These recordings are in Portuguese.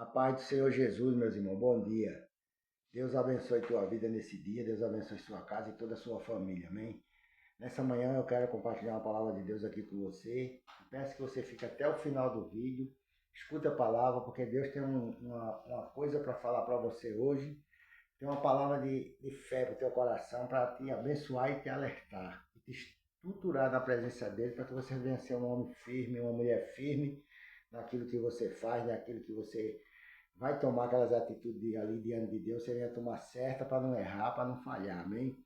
A paz do Senhor Jesus, meus irmãos, bom dia. Deus abençoe tua vida nesse dia, Deus abençoe sua casa e toda a sua família, amém? Nessa manhã eu quero compartilhar uma palavra de Deus aqui com você. Eu peço que você fique até o final do vídeo, escuta a palavra, porque Deus tem uma coisa para falar para você hoje. Tem uma palavra de fé para o teu coração, para te abençoar e te alertar, e te estruturar na presença dele, para que você venha ser um homem firme, uma mulher firme naquilo que você faz, naquilo que você vai tomar aquelas atitudes ali diante de Deus, você vai tomar certa para não errar, para não falhar, amém?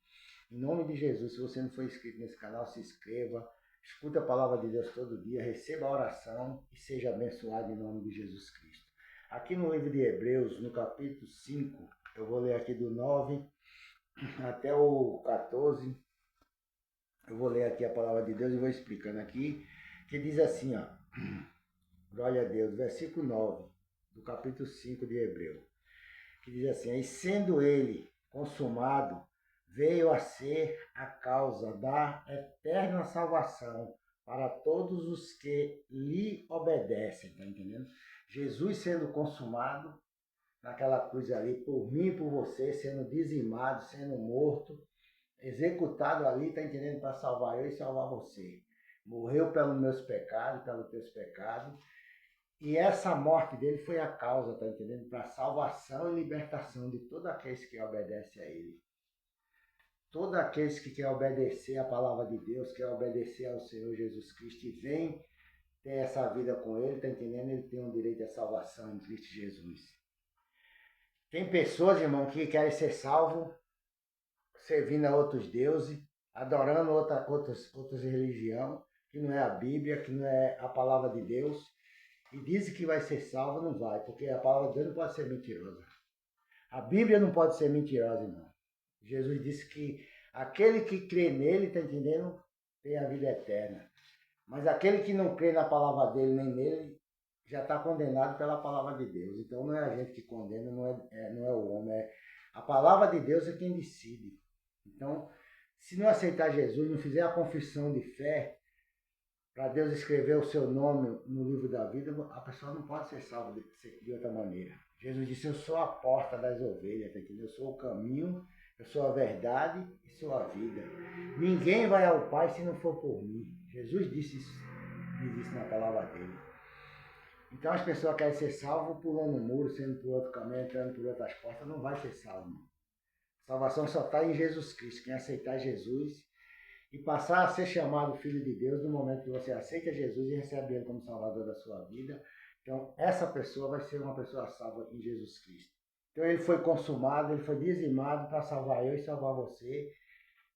Em nome de Jesus, se você não for inscrito nesse canal, se inscreva, escuta a palavra de Deus todo dia, receba a oração e seja abençoado em nome de Jesus Cristo. Aqui no livro de Hebreus, no capítulo 5, eu vou ler aqui do 9 até o 14, eu vou ler aqui a palavra de Deus e vou explicando aqui, que diz assim, ó, glória a Deus, versículo 9, do capítulo 5 de Hebreu, que diz assim, e sendo ele consumado, veio a ser a causa da eterna salvação para todos os que lhe obedecem, tá entendendo? Jesus sendo consumado naquela cruz ali, por mim e por você, sendo dizimado, sendo morto, executado ali, tá entendendo? Para salvar eu e salvar você. Morreu pelos meus pecados, pelos teus pecados, e essa morte dele foi a causa, tá entendendo? Para salvação e libertação de todos aqueles que obedecem a ele. Todos aqueles que querem obedecer a palavra de Deus, querem obedecer ao Senhor Jesus Cristo e vem ter essa vida com ele, tá entendendo? Ele tem um direito à salvação em Cristo Jesus. Tem pessoas, irmão, que querem ser salvos servindo a outros deuses, adorando outras religiões, que não é a Bíblia, que não é a palavra de Deus, e dizem que vai ser salvo, não vai, porque a palavra de Deus não pode ser mentirosa. A Bíblia não pode ser mentirosa, irmão. Jesus disse que aquele que crê nele, tá entendendo, tem a vida eterna. Mas aquele que não crê na palavra dele nem nele, já está condenado pela palavra de Deus. Então não é a gente que condena, não é o homem, é a palavra de Deus é quem decide. Então, se não aceitar Jesus, não fizer a confissão de fé, para Deus escrever o seu nome no livro da vida, a pessoa não pode ser salva de outra maneira. Jesus disse, eu sou a porta das ovelhas, tá entendendo? Eu sou o caminho, eu sou a verdade e sou a vida. Ninguém vai ao Pai se não for por mim. Jesus disse isso, diz isso na palavra dele. Então as pessoas querem ser salvas pulando o muro, sendo por outro caminho, entrando por outras portas, não vai ser salvo. Não. Salvação só está em Jesus Cristo. Quem aceitar Jesus e passar a ser chamado Filho de Deus no momento que você aceita Jesus e recebe Ele como Salvador da sua vida, então essa pessoa vai ser uma pessoa salva em Jesus Cristo. Então ele foi consumado, ele foi dizimado para salvar eu e salvar você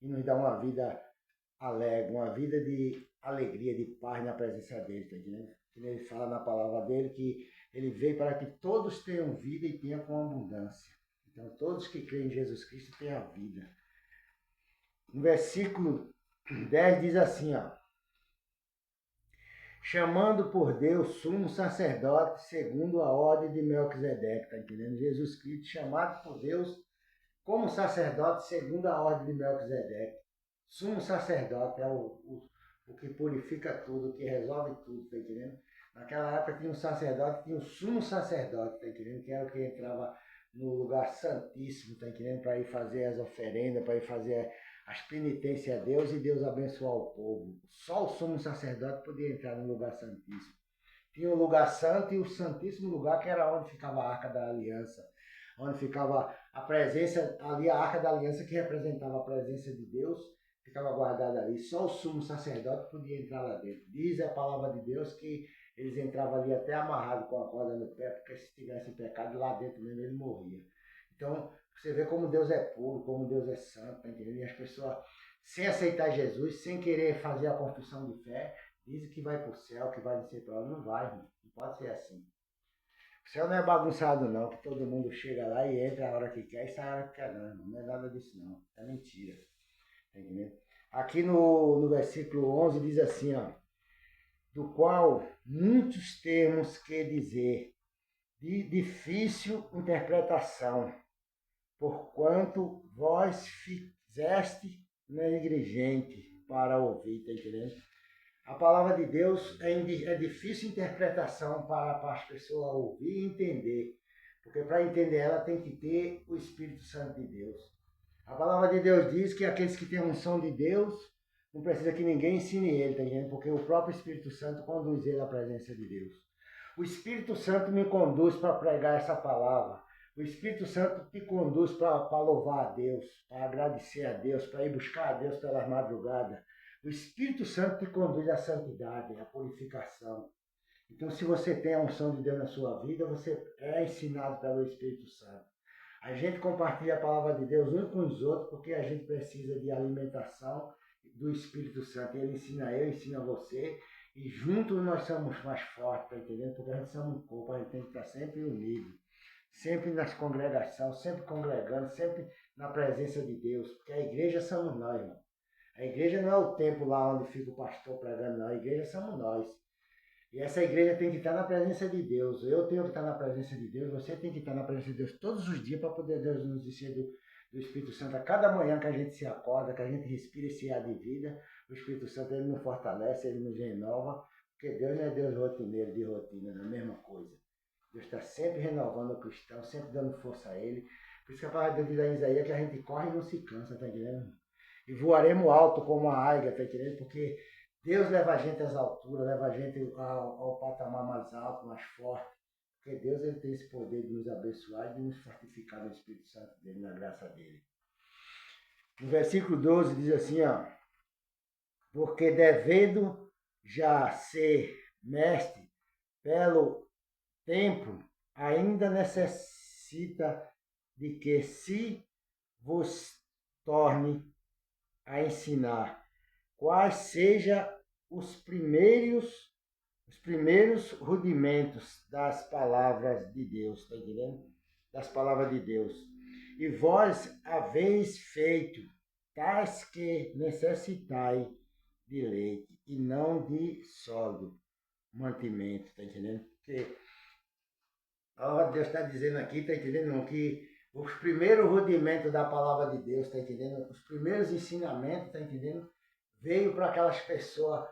e nos dar uma vida alegre, uma vida de alegria, de paz na presença dele, tá entendendo? Ele fala na palavra dele que ele veio para que todos tenham vida e tenham com abundância. Então todos que creem em Jesus Cristo têm a vida. No versículo 10 diz assim, ó, chamando por Deus sumo sacerdote segundo a ordem de Melquisedeque, tá entendendo? Jesus Cristo chamado por Deus como sacerdote segundo a ordem de Melquisedeque. Sumo sacerdote é o que purifica tudo, o que resolve tudo, tá entendendo? Naquela época tinha um sacerdote, tinha um sumo sacerdote, tá entendendo? Que era o que entrava no lugar santíssimo, tá entendendo? Para ir fazer as oferendas, para ir fazer as penitências a Deus e Deus abençoar o povo. Só o sumo sacerdote podia entrar no lugar santíssimo. Tinha o lugar santo e o santíssimo lugar, que era onde ficava a Arca da Aliança, onde ficava a presença, ali a Arca da Aliança que representava a presença de Deus, ficava guardada ali. Só o sumo sacerdote podia entrar lá dentro. Diz a palavra de Deus que eles entravam ali até amarrados com a corda no pé, porque se tivesse pecado lá dentro mesmo, ele morria. Então, você vê como Deus é puro, como Deus é santo, tá entendendo? E as pessoas, sem aceitar Jesus, sem querer fazer a confissão de fé, dizem que vai para o céu, que vai descer para lá. Não vai, irmão. Não pode ser assim. O céu não é bagunçado não, que todo mundo chega lá e entra a hora que quer e sai a hora que quer não, irmão. Não é nada disso não. É mentira. Tá entendendo? Aqui no versículo 11 diz assim, ó, do qual muitos termos que dizer, de difícil interpretação, porquanto vós fizeste negligente para ouvir, tá entendendo? A palavra de Deus é difícil interpretação para as pessoas ouvir e entender. Porque para entender ela tem que ter o Espírito Santo de Deus. A palavra de Deus diz que aqueles que têm a unção de Deus, não precisa que ninguém ensine ele, tá entendendo? Porque o próprio Espírito Santo conduz ele à presença de Deus. O Espírito Santo me conduz para pregar essa palavra. O Espírito Santo te conduz para louvar a Deus, para agradecer a Deus, para ir buscar a Deus pelas madrugadas. O Espírito Santo te conduz à santidade, à purificação. Então, se você tem a unção de Deus na sua vida, você é ensinado pelo Espírito Santo. A gente compartilha a palavra de Deus uns com os outros porque a gente precisa de alimentação do Espírito Santo. Ele ensina eu, ensina você. E juntos nós somos mais fortes, tá entendendo? Porque a gente somos um corpo, a gente tem que estar sempre unido. Sempre nas congregações, sempre congregando, sempre na presença de Deus. Porque a igreja somos nós, irmão. A igreja não é o templo lá onde fica o pastor pregando, não. A igreja somos nós. E essa igreja tem que estar na presença de Deus. Eu tenho que estar na presença de Deus. Você tem que estar na presença de Deus todos os dias para poder Deus nos encher do Espírito Santo. A cada manhã que a gente se acorda, que a gente respira esse ar de vida, o Espírito Santo ele nos fortalece, ele nos renova. Porque Deus não é Deus rotineiro, de rotina, é a mesma coisa. Deus está sempre renovando o cristão, sempre dando força a ele. Por isso que a palavra de Deus diz a Isaías que a gente corre e não se cansa, tá entendendo? E voaremos alto como a águia, tá entendendo? Porque Deus leva a gente às alturas, leva a gente ao patamar mais alto, mais forte. Porque Deus ele tem esse poder de nos abençoar e de nos fortificar no Espírito Santo dele, na graça dele. No versículo 12 diz assim, ó, porque devendo já ser mestre pelo tempo, ainda necessita de que se vos torne a ensinar quais sejam os primeiros rudimentos das palavras de Deus, tá entendendo? Das palavras de Deus. E vós haveis feito tais que necessitai de leite e não de sólido mantimento, tá entendendo? Porque a palavra de Deus está dizendo aqui, tá entendendo? Não, que os primeiros rudimentos da palavra de Deus, tá entendendo? Os primeiros ensinamentos, tá entendendo? Veio para aquelas pessoas.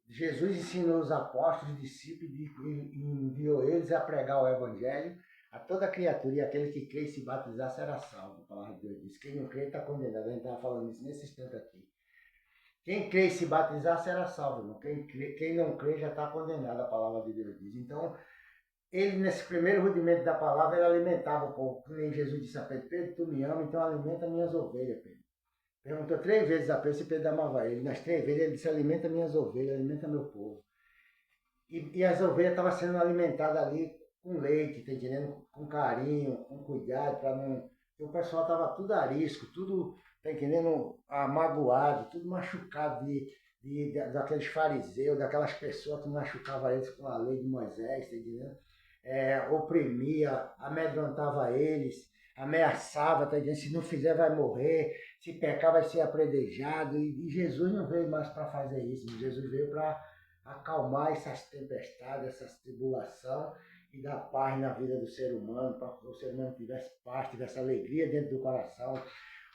Jesus ensinou os apóstolos, os discípulos, e enviou eles a pregar o evangelho a toda criatura, e aquele que crê e se batizar será salvo. A palavra de Deus diz. Quem não crê está condenado. A gente estava falando isso nesse instante aqui. Quem crê e se batizar será salvo, irmão. Quem não crê já está condenado, a palavra de Deus diz. Então, ele, nesse primeiro rudimento da palavra, ele alimentava o povo. Nem Jesus disse a Pedro, Pedro, tu me ama, então alimenta minhas ovelhas, Pedro. Perguntou 3 vezes a Pedro se Pedro amava ele. Nas 3 vezes ele disse, alimenta minhas ovelhas, alimenta meu povo. E as ovelhas estavam sendo alimentadas ali com leite, tá entendendo? Com carinho, com cuidado, para não... Porque o pessoal estava tudo arisco, tudo, tá entendendo? Amagoado, tudo machucado daqueles fariseus, daquelas pessoas que machucavam eles com a lei de Moisés, tá entendendo? Oprimia, amedrontava eles, ameaçava, tá entendendo? Se não fizer vai morrer, se pecar vai ser apredejado. E Jesus não veio mais para fazer isso, Jesus veio para acalmar essas tempestades, essas tribulações e dar paz na vida do ser humano, para que o ser humano tivesse paz, tivesse alegria dentro do coração,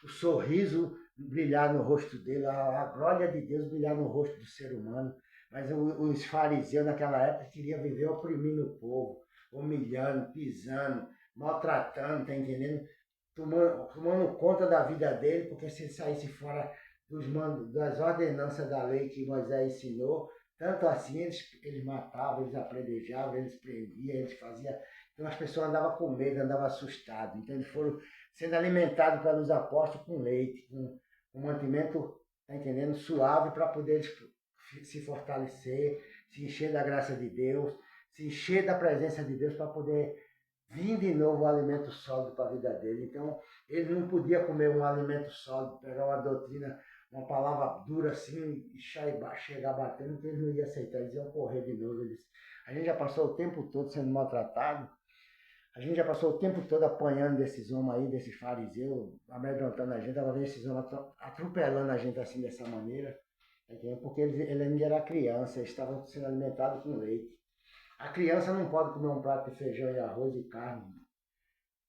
o sorriso brilhar no rosto dele, a glória de Deus brilhar no rosto do ser humano. Mas os fariseus naquela época queriam viver oprimindo o povo, humilhando, pisando, maltratando, tá entendendo? Tomando conta da vida dele, porque se ele saísse fora das ordenanças da lei que Moisés ensinou, tanto assim eles matavam, eles apredejavam, eles prendiam, eles faziam. Então as pessoas andavam com medo, andavam assustadas. Então eles foram sendo alimentados pelos apóstolos com leite, com mantimento, tá entendendo, suave, para poder se fortalecer, se encher da graça de Deus, se encher da presença de Deus para poder vir de novo o alimento sólido para a vida dele. Então, ele não podia comer um alimento sólido, pegar uma doutrina, uma palavra dura assim e chegar batendo, porque eles não iam aceitar, eles iam correr de novo. A gente já passou o tempo todo sendo maltratado, a gente já passou o tempo todo apanhando desses homens aí, desses fariseus, amedrontando a gente, estava vendo esses homens atropelando a gente assim dessa maneira, porque ele ainda era criança, eles estavam sendo alimentados com leite. A criança não pode comer um prato de feijão e arroz e carne,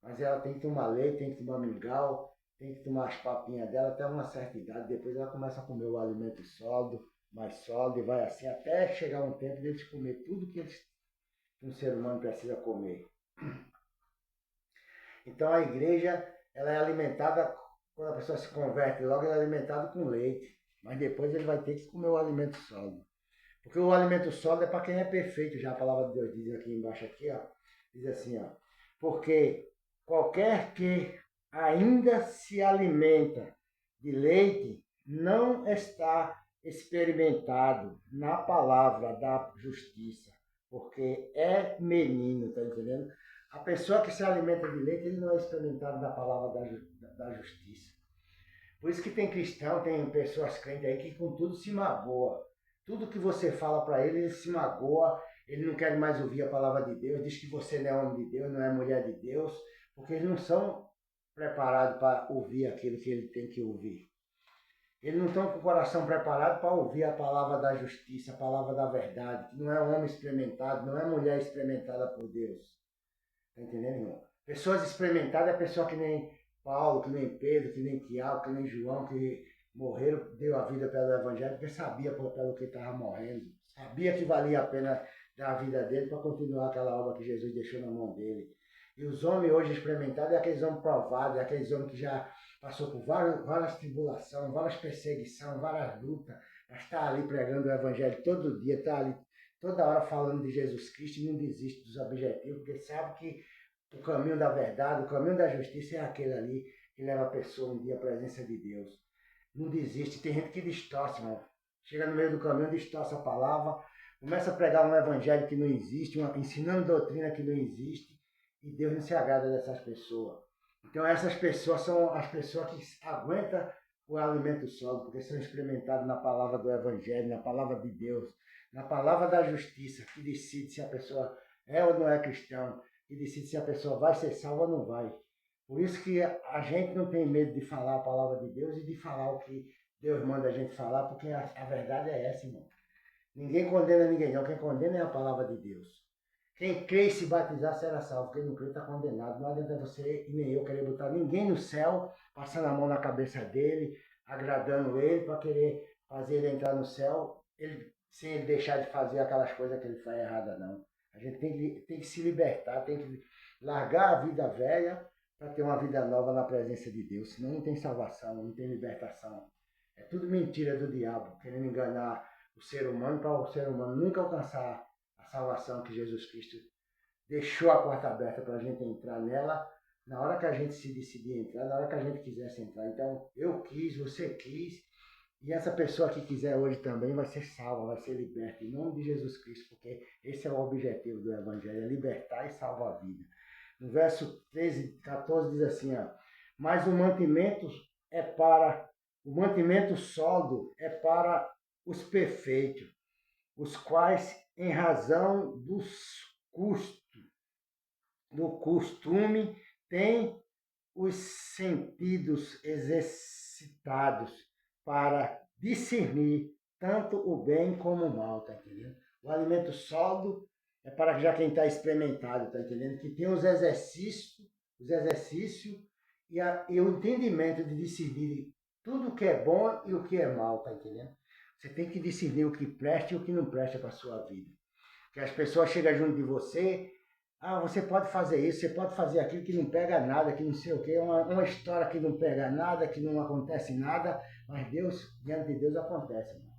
mas ela tem que tomar leite, tem que tomar mingau, tem que tomar as papinhas dela até uma certa idade, depois ela começa a comer o alimento sólido, mais sólido, e vai assim até chegar um tempo deles comer tudo que um ser humano precisa comer. Então a igreja, ela é alimentada, quando a pessoa se converte logo, ela é alimentada com leite. Mas depois ele vai ter que comer o alimento sólido. Porque o alimento sólido é para quem é perfeito, já a palavra de Deus diz aqui embaixo, aqui, ó, diz assim, ó, porque qualquer que ainda se alimenta de leite não está experimentado na palavra da justiça, porque é menino, tá entendendo? A pessoa que se alimenta de leite, ele não é experimentado na palavra da justiça. Por isso que tem cristão, tem pessoas crentes aí que com tudo se magoa. Tudo que você fala para ele, ele se magoa, ele não quer mais ouvir a palavra de Deus, diz que você não é homem de Deus, não é mulher de Deus, porque eles não são preparados para ouvir aquilo que ele tem que ouvir. Eles não estão com o coração preparado para ouvir a palavra da justiça, a palavra da verdade, que não é homem experimentado, não é mulher experimentada por Deus. Está entendendo, irmão? Pessoas experimentadas é pessoa que nem Paulo, que nem Pedro, que nem Tiago, que nem João, que morreram, deu a vida pelo Evangelho, porque sabia pelo que estava morrendo. Sabia que valia a pena dar a vida dele para continuar aquela obra que Jesus deixou na mão dele. E os homens hoje experimentados é aqueles homens provados, é aqueles homens que já passou por várias tribulações, várias perseguições, várias lutas, mas está ali pregando o Evangelho todo dia, está ali toda hora falando de Jesus Cristo e não desiste dos objetivos, porque sabe que o caminho da verdade, o caminho da justiça é aquele ali que leva a pessoa um dia à presença de Deus. Não desiste. Tem gente que distorce, irmão. Chega no meio do caminho, distorce a palavra, começa a pregar um evangelho que não existe, ensinando doutrina que não existe, e Deus não se agrada dessas pessoas. Então essas pessoas são as pessoas que aguentam o alimento sólido, porque são experimentadas na palavra do evangelho, na palavra de Deus, na palavra da justiça, que decide se a pessoa é ou não é cristão, que decide se a pessoa vai ser salva ou não vai. Por isso que a gente não tem medo de falar a palavra de Deus e de falar o que Deus manda a gente falar, porque a verdade é essa, irmão. Ninguém condena ninguém, não. Quem condena é a palavra de Deus. Quem crê e se batizar será salvo. Quem não crê está condenado. Não adianta você e nem eu querer botar ninguém no céu, passando a mão na cabeça dele, agradando ele, para querer fazer ele entrar no céu, sem ele deixar de fazer aquelas coisas que ele faz errada, não. A gente tem que se libertar, tem que largar a vida velha para ter uma vida nova na presença de Deus. Senão não tem salvação, não tem libertação. É tudo mentira do diabo, querendo enganar o ser humano para o ser humano nunca alcançar a salvação que Jesus Cristo deixou a porta aberta para a gente entrar nela na hora que a gente se decidir entrar, na hora que a gente quisesse entrar. Então, eu quis, você quis, e essa pessoa que quiser hoje também vai ser salva, vai ser liberta, em nome de Jesus Cristo, porque esse é o objetivo do Evangelho, é libertar e salvar a vida. No verso 13, 14 diz assim, ó, mas o mantimento sólido é para os perfeitos, os quais, em razão do costume, têm os sentidos exercitados para discernir tanto o bem como o mal, tá entendendo? O alimento sólido é para já quem está experimentado, tá entendendo? Que tem os exercícios e o entendimento de discernir tudo o que é bom e o que é mal, tá entendendo? Você tem que discernir o que presta e o que não presta para a sua vida. Que as pessoas chegam junto de você, você pode fazer isso, você pode fazer aquilo que não pega nada, que não sei o quê, uma história que não pega nada, que não acontece nada, mas Deus, diante de Deus, acontece, irmão.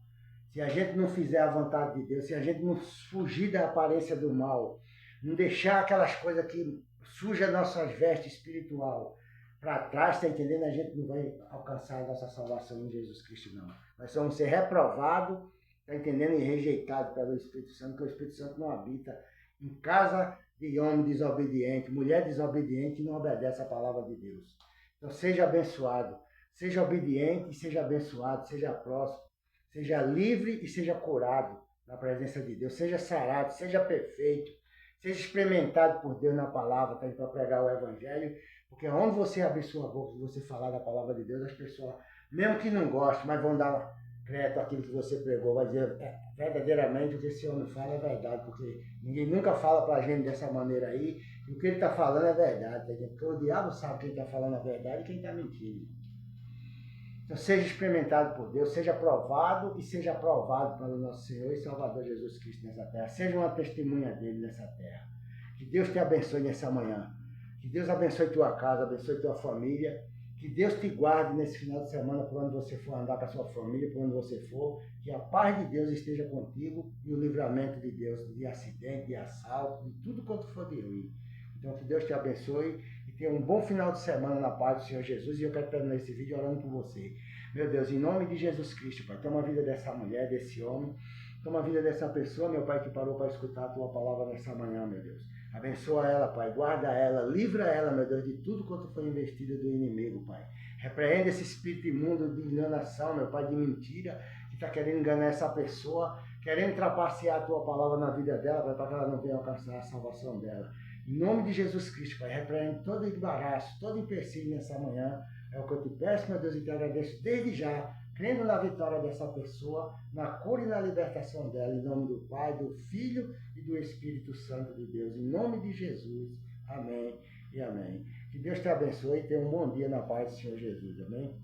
Se a gente não fizer a vontade de Deus, se a gente não fugir da aparência do mal, não deixar aquelas coisas que sujam nossas vestes espiritual para trás, tá entendendo? A gente não vai alcançar a nossa salvação em Jesus Cristo, não. Nós vamos ser reprovados, tá entendendo? E rejeitados pelo Espírito Santo, porque o Espírito Santo não habita em casa de homem desobediente, mulher desobediente que não obedece a palavra de Deus. Então seja abençoado, seja obediente e seja abençoado, seja próximo, seja livre e seja curado na presença de Deus, seja sarado, seja perfeito, seja experimentado por Deus na palavra, tá, para pregar o Evangelho, porque onde você abrir sua boca e você falar da palavra de Deus, as pessoas, mesmo que não gostem, mas vão dar crédito àquilo que você pregou, vai dizer verdadeiramente o que esse homem fala é verdade, porque ninguém nunca fala para a gente dessa maneira aí, e o que ele está falando é verdade, tá? Porque o diabo sabe quem está falando a verdade e quem está mentindo. Então seja experimentado por Deus, seja aprovado e seja aprovado pelo nosso Senhor e Salvador Jesus Cristo nessa terra. Seja uma testemunha dele nessa terra. Que Deus te abençoe nessa manhã. Que Deus abençoe tua casa, abençoe tua família. Que Deus te guarde nesse final de semana por onde você for andar com a sua família, por onde você for. Que a paz de Deus esteja contigo e o livramento de Deus de acidente, de assalto, de tudo quanto for de ruim. Então que Deus te abençoe e tenha um bom final de semana na paz do Senhor Jesus. E eu quero terminar esse vídeo orando por você. Meu Deus, em nome de Jesus Cristo, Pai, toma a vida dessa mulher, desse homem. Toma a vida dessa pessoa, meu Pai, que parou para escutar a Tua palavra nessa manhã, meu Deus. Abençoa ela, Pai, guarda ela, livra ela, meu Deus, de tudo quanto foi investido do inimigo, Pai. Repreende esse espírito imundo de enganação, meu Pai, de mentira, que está querendo enganar essa pessoa, querendo trapacear a Tua palavra na vida dela, Pai, para que ela não venha alcançar a salvação dela. Em nome de Jesus Cristo, Pai, repreende todo embaraço, todo empecilho nessa manhã. É o que eu te peço, meu Deus, e te agradeço desde já, crendo na vitória dessa pessoa, na cura e na libertação dela, em nome do Pai, do Filho e do Espírito Santo de Deus, em nome de Jesus. Amém e amém. Que Deus te abençoe e tenha um bom dia na paz do Senhor Jesus. Amém.